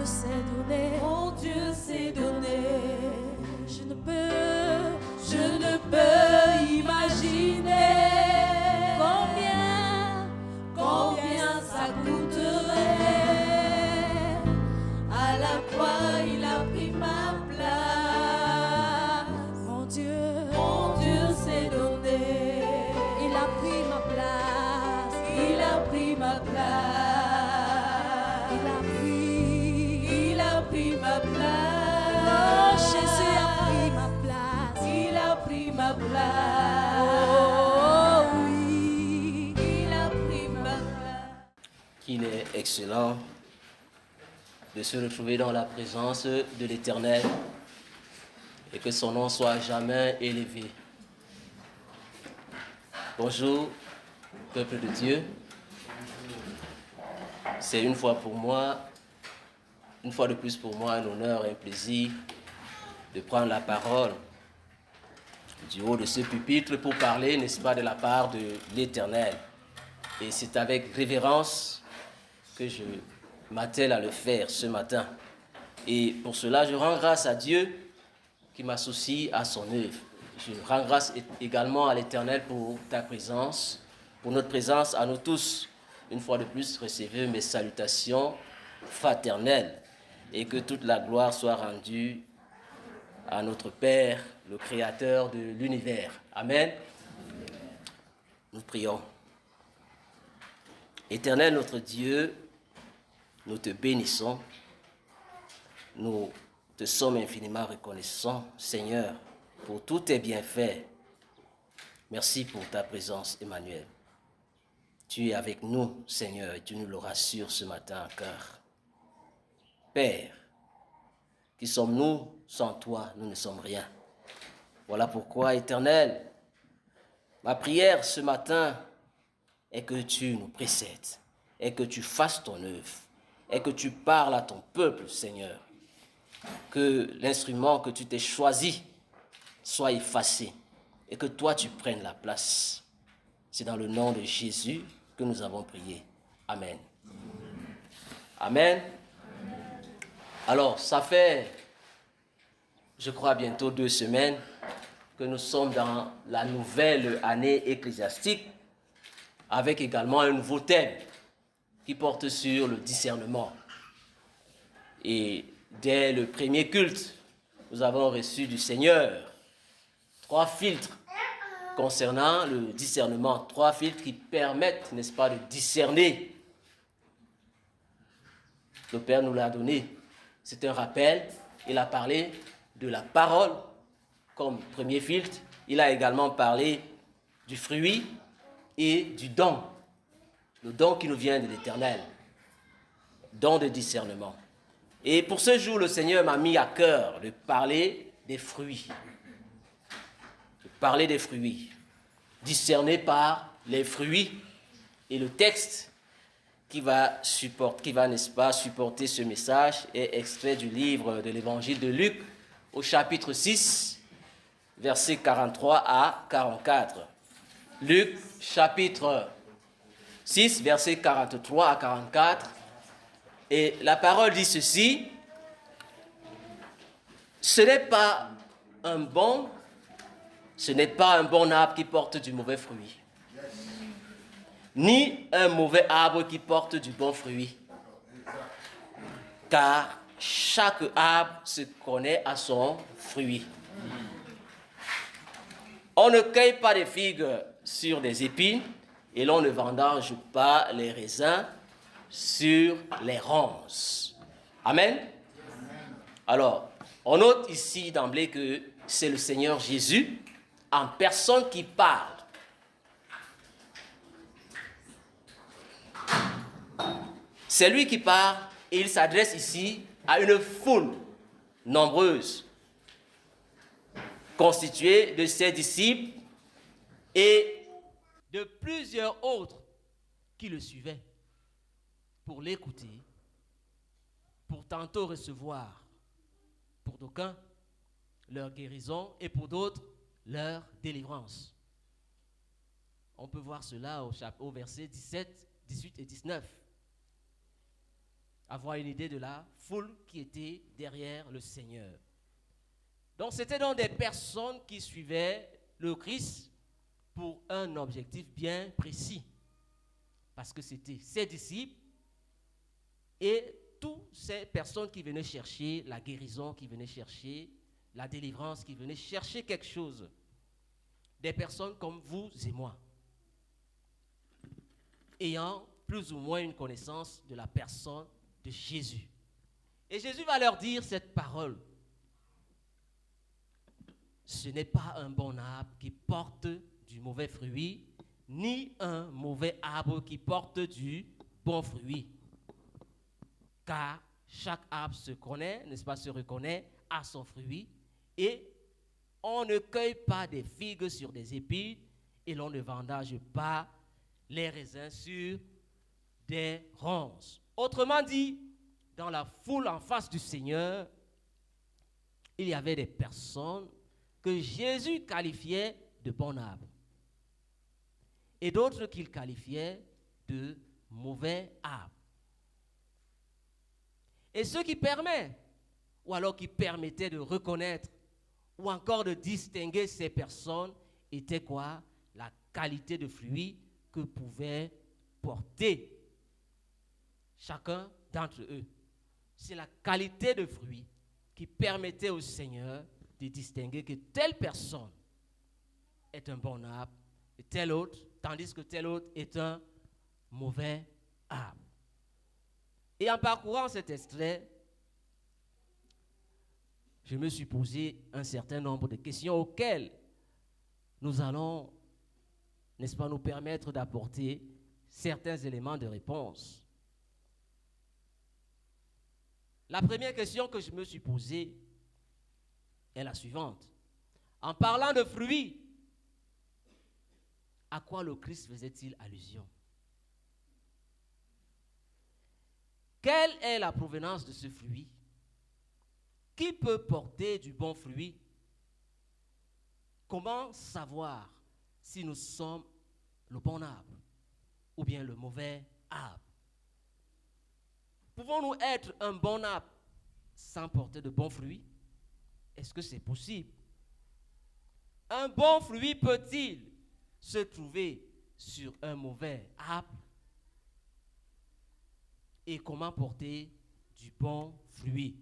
s'est donné, mon Dieu s'est donné. je ne peux imaginer combien ça coûterait. À la croix, il a pris ma place. mon Dieu s'est donné. il a pris ma place, Il a pris ma place. Il a pris ma place. Oh, Jésus a pris ma place. Il a pris ma place. Oh oui, Il a pris ma place. Qu'il est excellent de se retrouver dans la présence de l'Éternel et que son nom soit jamais élevé. Bonjour, peuple de Dieu. C'est une fois de plus pour moi, un honneur et un plaisir de prendre la parole du haut de ce pupitre pour parler, n'est-ce pas, de la part de l'Éternel. Et c'est avec révérence que je m'attelle à le faire ce matin. Et pour cela, je rends grâce à Dieu qui m'associe à son œuvre. Je rends grâce également à l'Éternel pour ta présence, pour notre présence à nous tous. Une fois de plus, recevez mes salutations fraternelles et que toute la gloire soit rendue à notre Père, le Créateur de l'univers. Amen. Nous prions. Éternel notre Dieu, nous te bénissons. Nous te sommes infiniment reconnaissants, Seigneur, pour tous tes bienfaits. Merci pour ta présence, Emmanuel. Tu es avec nous, Seigneur, et tu nous le rassures ce matin encore. Père, qui sommes-nous sans toi? Nous ne sommes rien. Voilà pourquoi, Éternel, ma prière ce matin est que tu nous précèdes, et que tu fasses ton œuvre, et que tu parles à ton peuple, Seigneur. Que l'instrument que tu t'es choisi soit effacé et que toi tu prennes la place. C'est dans le nom de Jésus que nous avons prié. Amen. Amen. Alors, ça fait, je crois, bientôt 2 semaines que nous sommes dans la nouvelle année ecclésiastique avec également un nouveau thème qui porte sur le discernement. Et dès le premier culte, nous avons reçu du Seigneur 3 filtres concernant le discernement. 3 filtres qui permettent, n'est-ce pas, de discerner. Le Père nous l'a donné. C'est un rappel. Il a parlé de la parole comme premier filtre. Il a également parlé du fruit et du don. Le don qui nous vient de l'Éternel. Don de discernement. Et pour ce jour, le Seigneur m'a mis à cœur de parler des fruits. De parler des fruits. Discerner par les fruits. Et le texte qui va, n'est-ce pas, supporter ce message est extrait du livre de l'évangile de Luc au chapitre 6, versets 43 à 44. Luc, chapitre 6, versets 43 à 44. Et la parole dit ceci: ce n'est pas un bon arbre qui porte du mauvais fruit, ni un mauvais arbre qui porte du bon fruit. Car chaque arbre se connaît à son fruit. On ne cueille pas des figues sur des épines et l'on ne vendange pas les raisins sur les ronces. Amen. Alors, on note ici d'emblée que c'est le Seigneur Jésus en personne qui parle. C'est lui qui parle et il s'adresse ici à une foule nombreuse, constituée de ses disciples et de plusieurs autres qui le suivaient pour l'écouter, pour tantôt recevoir, pour d'aucuns, leur guérison et pour d'autres, leur délivrance. On peut voir cela au verset 17, 18 et 19. avoir une idée de la foule qui était derrière le Seigneur. Donc c'était donc des personnes qui suivaient le Christ pour un objectif bien précis. Parce que c'était ses disciples et toutes ces personnes qui venaient chercher la guérison, qui venaient chercher la délivrance, qui venaient chercher quelque chose. Des personnes comme vous et moi, ayant plus ou moins une connaissance de la personne de Jésus. Et Jésus va leur dire cette parole. Ce n'est pas un bon arbre qui porte du mauvais fruit, ni un mauvais arbre qui porte du bon fruit. Car chaque arbre se connaît, n'est-ce pas, se reconnaît à son fruit, et on ne cueille pas des figues sur des épis, et l'on ne vendage pas les raisins sur des ronces. Autrement dit, dans la foule en face du Seigneur, il y avait des personnes que Jésus qualifiait de bons arbres et d'autres qu'il qualifiait de mauvais arbres. Et ce qui permet, ou alors qui permettait de reconnaître ou encore de distinguer ces personnes, était quoi? La qualité de fruits que pouvaient porter chacun d'entre eux. C'est la qualité de fruits qui permettait au Seigneur de distinguer que telle personne est un bon arbre et tel autre, tandis que tel autre est un mauvais arbre. Et en parcourant cet extrait, je me suis posé un certain nombre de questions auxquelles nous allons, n'est-ce pas, nous permettre d'apporter certains éléments de réponse. La première question que je me suis posée est la suivante. En parlant de fruits, à quoi le Christ faisait-il allusion? Quelle est la provenance de ce fruit? Qui peut porter du bon fruit? Comment savoir si nous sommes le bon arbre ou bien le mauvais arbre? Pouvons-nous être un bon arbre sans porter de bons fruits? Est-ce que c'est possible? Un bon fruit peut-il se trouver sur un mauvais arbre? Et comment porter du bon fruit?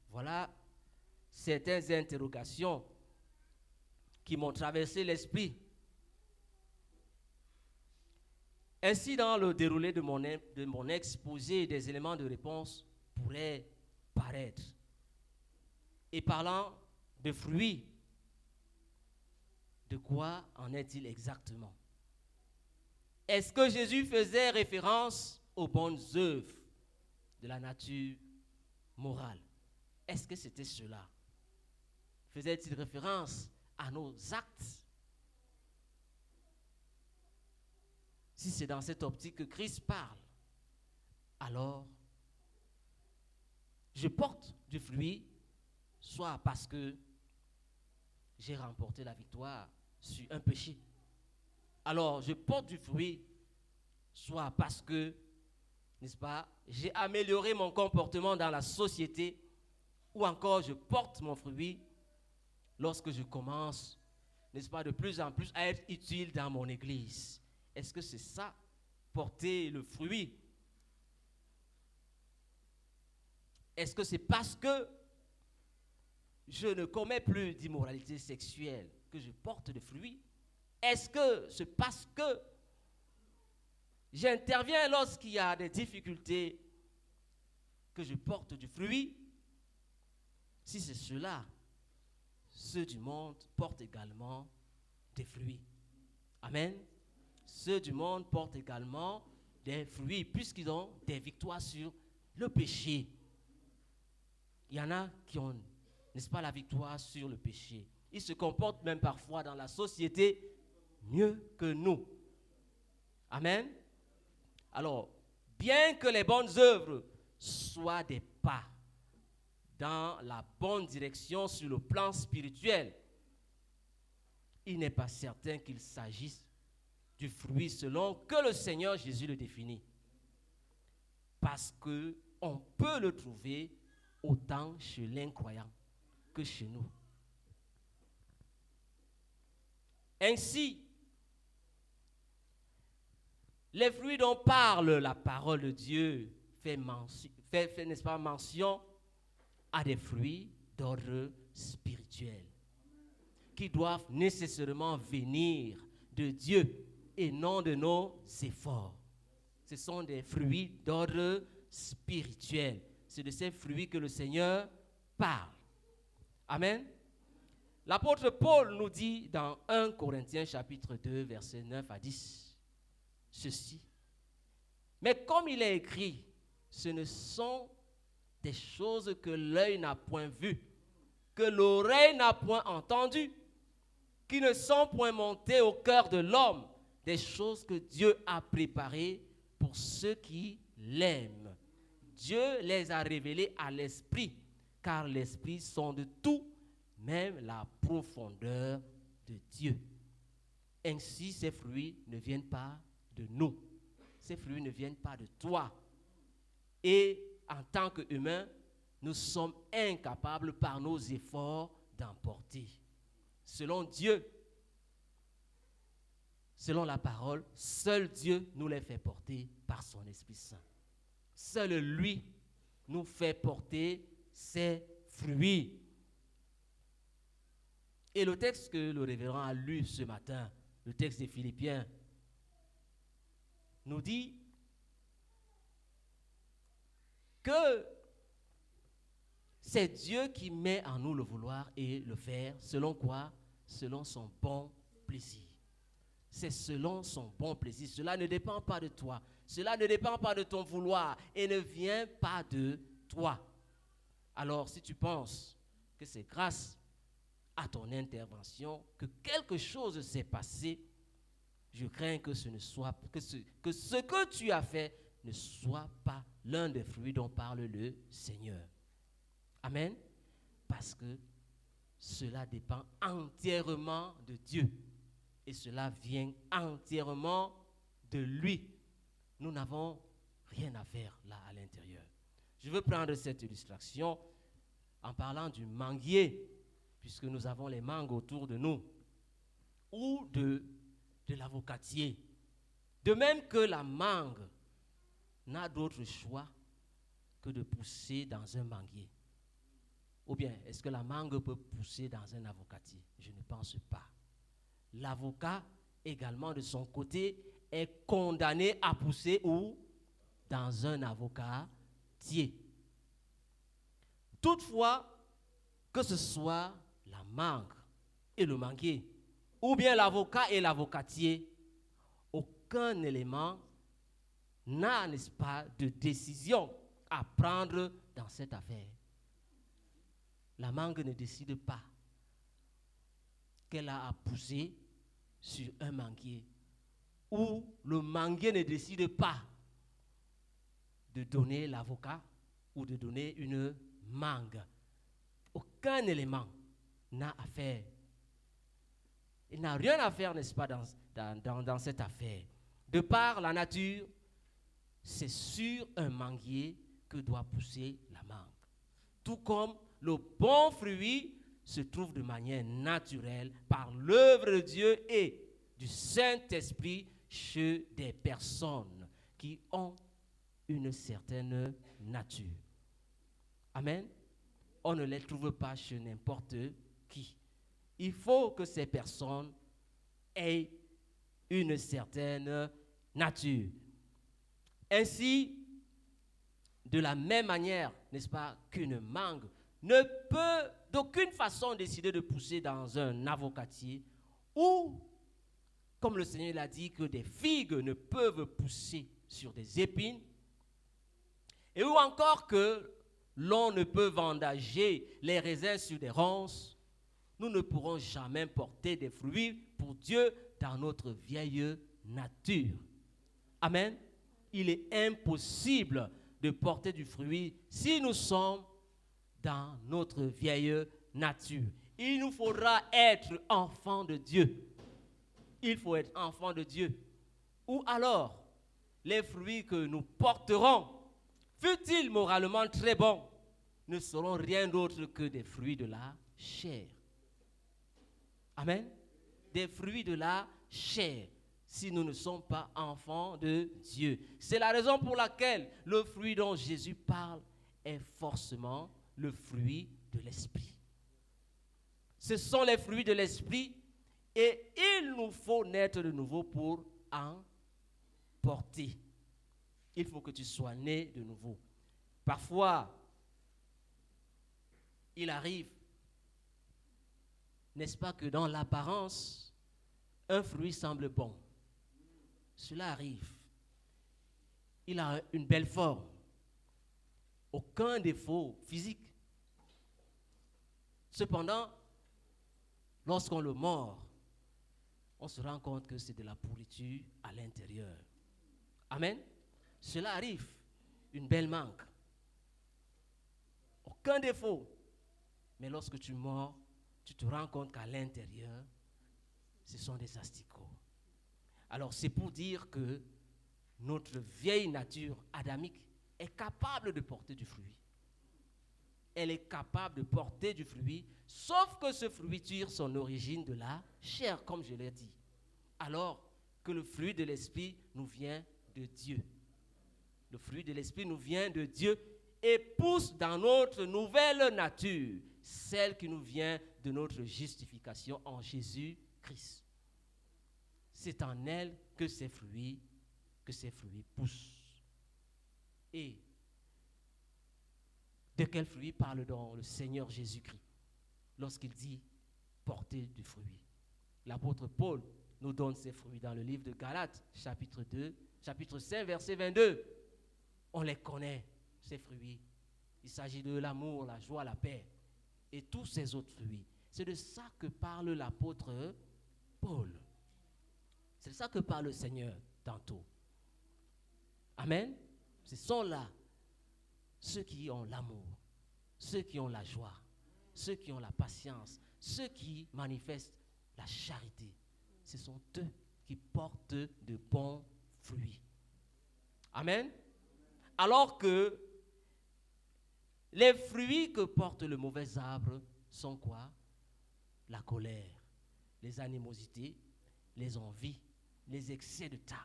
Voilà certaines interrogations qui m'ont traversé l'esprit. Ainsi, dans le déroulé de mon exposé, des éléments de réponse pourraient paraître. Et parlant de fruits, de quoi en est-il exactement? Est-ce que Jésus faisait référence aux bonnes œuvres de la nature morale? Est-ce que c'était cela? Faisait-il référence à nos actes? Si c'est dans cette optique que Christ parle, alors je porte du fruit, soit parce que j'ai remporté la victoire sur un péché. Alors je porte du fruit, soit parce que, n'est-ce pas, j'ai amélioré mon comportement dans la société, ou encore je porte mon fruit lorsque je commence, n'est-ce pas, de plus en plus à être utile dans mon église. Est-ce que c'est ça, porter le fruit? Est-ce que c'est parce que je ne commets plus d'immoralité sexuelle que je porte le fruit? Est-ce que c'est parce que j'interviens lorsqu'il y a des difficultés que je porte du fruit? Si c'est cela, ceux du monde portent également des fruits. Amen. Ceux du monde portent également des fruits puisqu'ils ont des victoires sur le péché. Il y en a qui ont, n'est-ce pas, la victoire sur le péché. Ils se comportent même parfois dans la société mieux que nous. Amen. Alors, bien que les bonnes œuvres soient des pas dans la bonne direction sur le plan spirituel, il n'est pas certain qu'il s'agisse du fruit selon que le Seigneur Jésus le définit. Parce que on peut le trouver autant chez l'incroyant que chez nous. Ainsi, les fruits dont parle la parole de Dieu fait n'est-ce pas, mention à des fruits d'ordre spirituel qui doivent nécessairement venir de Dieu et non de nos efforts. Ce sont des fruits d'ordre spirituel. C'est de ces fruits que le Seigneur parle. Amen. L'apôtre Paul nous dit dans 1 Corinthiens chapitre 2, versets 9 à 10, ceci. Mais comme il est écrit, ce ne sont des choses que l'œil n'a point vues, que l'oreille n'a point entendues, qui ne sont point montées au cœur de l'homme, des choses que Dieu a préparées pour ceux qui l'aiment. Dieu les a révélées à l'esprit, car l'esprit sonde tout, même la profondeur de Dieu. Ainsi, ces fruits ne viennent pas de nous. Ces fruits ne viennent pas de toi. Et en tant qu'humains, nous sommes incapables par nos efforts d'en porter. Selon Dieu, selon la parole, seul Dieu nous les fait porter par son Esprit Saint. Seul lui nous fait porter ses fruits. Et le texte que le révérend a lu ce matin, le texte des Philippiens, nous dit que c'est Dieu qui met en nous le vouloir et le faire. Selon quoi? Selon son bon plaisir. C'est selon son bon plaisir. Cela ne dépend pas de toi. Cela ne dépend pas de ton vouloir et ne vient pas de toi. Alors, si tu penses que c'est grâce à ton intervention que quelque chose s'est passé, je crains que ce que tu as fait ne soit pas l'un des fruits dont parle le Seigneur. Amen. Parce que cela dépend entièrement de Dieu. Et cela vient entièrement de lui. Nous n'avons rien à faire là à l'intérieur. Je veux prendre cette illustration en parlant du manguier, puisque nous avons les mangues autour de nous, ou de l'avocatier. De même que la mangue n'a d'autre choix que de pousser dans un manguier. Ou bien, est-ce que la mangue peut pousser dans un avocatier? Je ne pense pas. L'avocat, également de son côté, est condamné à pousser où? Dans un avocatier. Toutefois, que ce soit la mangue et le manguier, ou bien l'avocat et l'avocatier, aucun élément n'a, n'est-ce pas, de décision à prendre dans cette affaire. La mangue ne décide pas qu'elle a à pousser sur un manguier, ou le manguier ne décide pas de donner l'avocat ou de donner une mangue. Aucun élément n'a à faire. Il n'a rien à faire, n'est-ce pas, dans cette affaire. De par la nature, c'est sur un manguier que doit pousser la mangue. Tout comme le bon fruit se trouve de manière naturelle par l'œuvre de Dieu et du Saint-Esprit chez des personnes qui ont une certaine nature. Amen. On ne les trouve pas chez n'importe qui. Il faut que ces personnes aient une certaine nature. Ainsi, de la même manière, n'est-ce pas, qu'une mangue ne peut d'aucune façon décider de pousser dans un avocatier, ou, comme le Seigneur l'a dit, que des figues ne peuvent pousser sur des épines, et ou encore que l'on ne peut vendager les raisins sur des ronces, nous ne pourrons jamais porter des fruits pour Dieu dans notre vieille nature. Amen. Il est impossible de porter du fruit si nous sommes dans notre vieille nature. Il nous faudra être enfants de Dieu. Il faut être enfants de Dieu. Ou alors, les fruits que nous porterons fût-il moralement très bons, ne seront rien d'autre que des fruits de la chair. Amen. Des fruits de la chair, si nous ne sommes pas enfants de Dieu. C'est la raison pour laquelle le fruit dont Jésus parle est forcément le fruit de l'esprit. Ce sont les fruits de l'esprit et il nous faut naître de nouveau pour en porter. Il faut que tu sois né de nouveau. Parfois, il arrive, n'est-ce pas, que dans l'apparence, un fruit semble bon. Cela arrive. Il a une belle forme. Aucun défaut physique. Cependant, lorsqu'on le mord, on se rend compte que c'est de la pourriture à l'intérieur. Amen. Cela arrive. Une belle mangue. Aucun défaut. Mais lorsque tu mords, tu te rends compte qu'à l'intérieur, ce sont des asticots. Alors c'est pour dire que notre vieille nature adamique est capable de porter du fruit. Elle est capable de porter du fruit, sauf que ce fruit tire son origine de la chair, comme je l'ai dit. Alors que le fruit de l'esprit nous vient de Dieu. Le fruit de l'esprit nous vient de Dieu et pousse dans notre nouvelle nature, celle qui nous vient de notre justification en Jésus-Christ. C'est en elle que ces fruits poussent. Et de quel fruit parle donc le Seigneur Jésus-Christ lorsqu'il dit porter du fruit? L'apôtre Paul nous donne ces fruits dans le livre de Galates, chapitre 5, verset 22. On les connaît, ces fruits. Il s'agit de l'amour, la joie, la paix et tous ces autres fruits. C'est de ça que parle l'apôtre Paul. C'est de ça que parle le Seigneur tantôt. Amen. Ce sont là ceux qui ont l'amour, ceux qui ont la joie, ceux qui ont la patience, ceux qui manifestent la charité. Ce sont eux qui portent de bons fruits. Amen. Alors que les fruits que porte le mauvais arbre sont quoi? La colère, les animosités, les envies, les excès de table.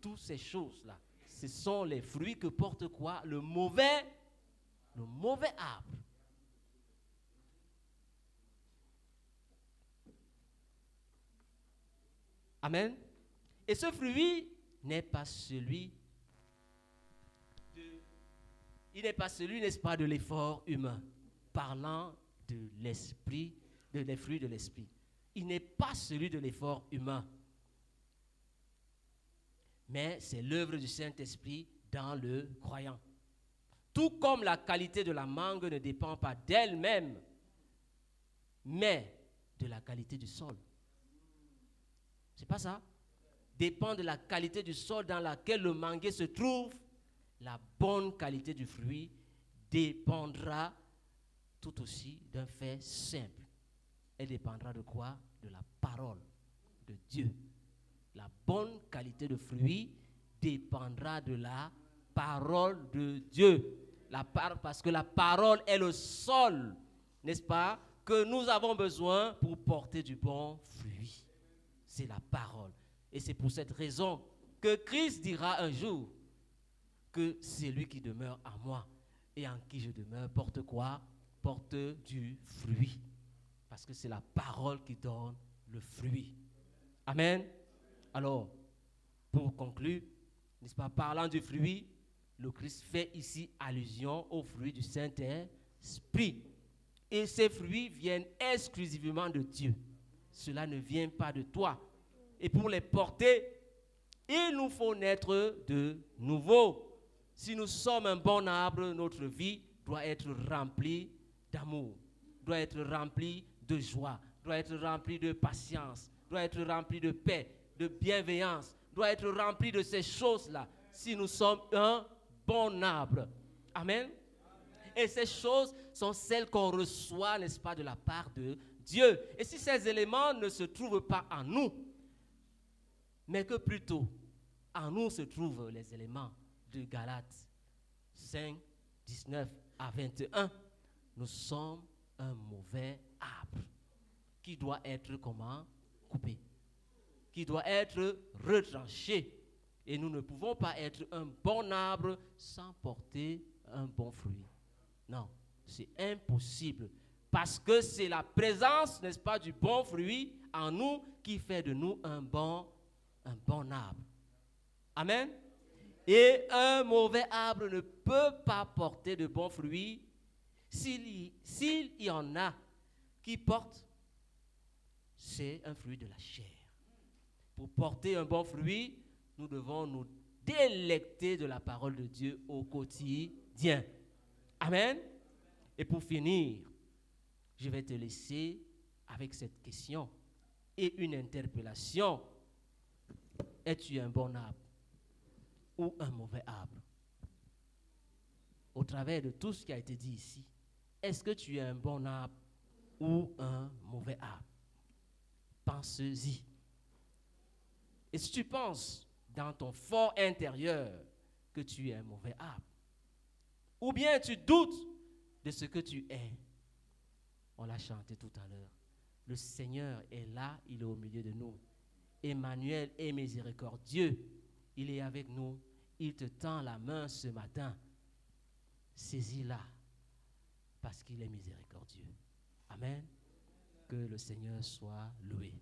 Toutes ces choses-là, ce sont les fruits que porte quoi? Le mauvais arbre. Amen. Et ce fruit n'est pas celui n'est-ce pas, de l'effort humain, parlant de l'esprit, des fruits de l'esprit. Il n'est pas celui de l'effort humain, mais c'est l'œuvre du Saint-Esprit dans le croyant. Tout comme la qualité de la mangue ne dépend pas d'elle-même, mais de la qualité du sol. C'est pas ça? Dépend de la qualité du sol dans laquelle le manguier se trouve. La bonne qualité du fruit dépendra tout aussi d'un fait simple. Elle dépendra de quoi? De la parole de Dieu. La bonne qualité de fruit dépendra de la parole de Dieu. Parce que la parole est le sol, n'est-ce pas, que nous avons besoin pour porter du bon fruit. C'est la parole. Et c'est pour cette raison que Christ dira un jour que c'est lui qui demeure en moi et en qui je demeure porte quoi? Porte du fruit. Parce que c'est la parole qui donne le fruit. Amen. Alors, pour conclure, n'est-ce pas, parlant du fruit, le Christ fait ici allusion au fruit du Saint-Esprit. Et ces fruits viennent exclusivement de Dieu. Cela ne vient pas de toi. Et pour les porter, il nous faut naître de nouveau. Si nous sommes un bon arbre, notre vie doit être remplie d'amour, doit être remplie de joie, doit être remplie de patience, doit être remplie de paix, de bienveillance, doit être remplie de ces choses-là. Si nous sommes un bon arbre. Amen. Et ces choses sont celles qu'on reçoit, n'est-ce pas, de la part de Dieu. Et si ces éléments ne se trouvent pas en nous, mais que plutôt en nous se trouvent les éléments de Galates 5, 19 à 21, nous sommes un mauvais arbre qui doit être comment? Coupé, qui doit être retranché. Et nous ne pouvons pas être un bon arbre sans porter un bon fruit. Non, c'est impossible. Parce que c'est la présence, n'est-ce pas, du bon fruit en nous qui fait de nous un bon arbre. Amen. Et un mauvais arbre ne peut pas porter de bons fruits s'il y en a qui portent, c'est un fruit de la chair. Pour porter un bon fruit, nous devons nous délecter de la parole de Dieu au quotidien. Amen. Et pour finir, je vais te laisser avec cette question et une interpellation. Es-tu un bon arbre ou un mauvais arbre? Au travers de tout ce qui a été dit ici, est-ce que tu es un bon arbre ou un mauvais arbre? Pense-y. Et si tu penses dans ton fort intérieur que tu es un mauvais arbre, ou bien tu doutes de ce que tu es, on l'a chanté tout à l'heure, le Seigneur est là, il est au milieu de nous. Emmanuel est miséricordieux, il est avec nous, il te tend la main ce matin. Saisis-la parce qu'il est miséricordieux. Amen. Que le Seigneur soit loué.